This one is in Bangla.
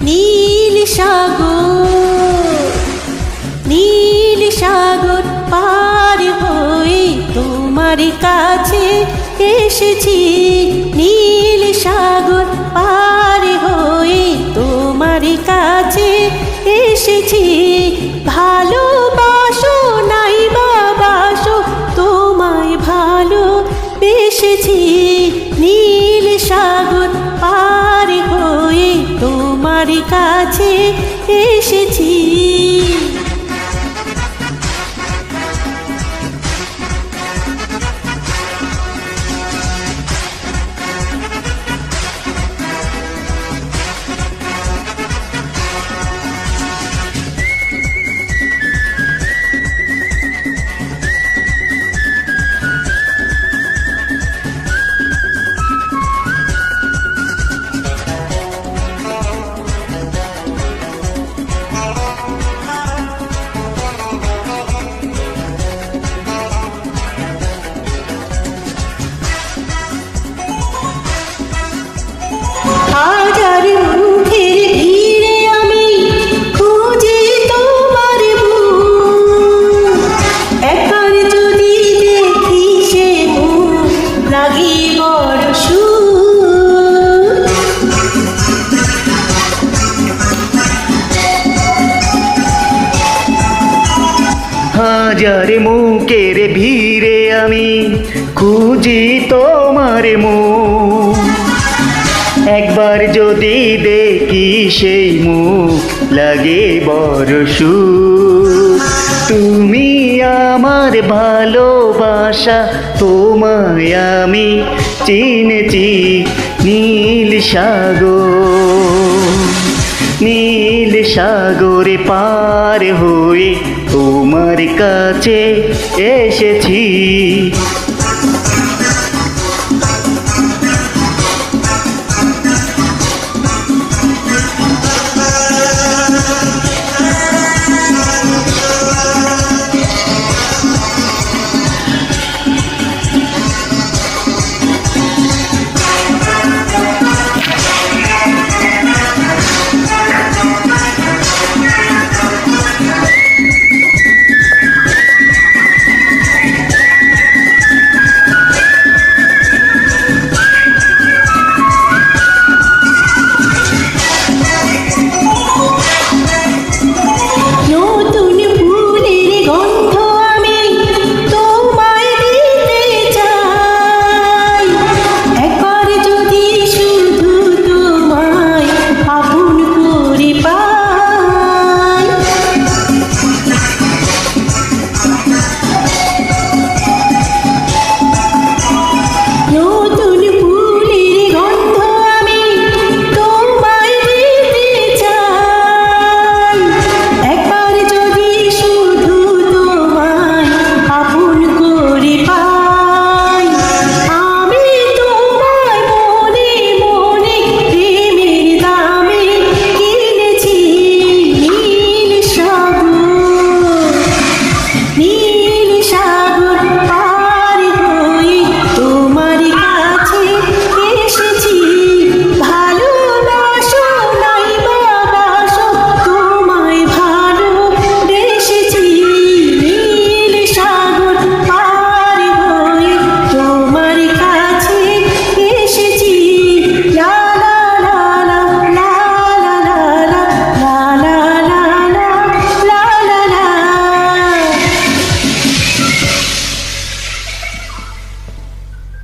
নীল সাগর, নীল সাগর পার হয়ে তোমার কাছে এসেছি। নীল সাগর পার হয়ে তোমার কাছে এসেছি। ভালোবাসো নাই বাবাসো, তোমায় ভালো বেসেছি। নীল সাগর পার হয়ে তোমার কাছে এসেছি। হাজার মুখের ভিড়ে আমি খুঁজি তোমার মুখ, একবার যদি দেখি সে মুখ লাগি বড় সুখ। হাজার মুখের ভিড়ে আমি খুঁজি তোমার মুখ, একবার যদি দেখি সেই মুখ লাগে বড় সুখ। তুমি আমার ভালোবাসা, তোমায় আমি চিনেছি। নীল সাগর, নীল সাগরে পার হয়ে তোমার কাছে এসেছি।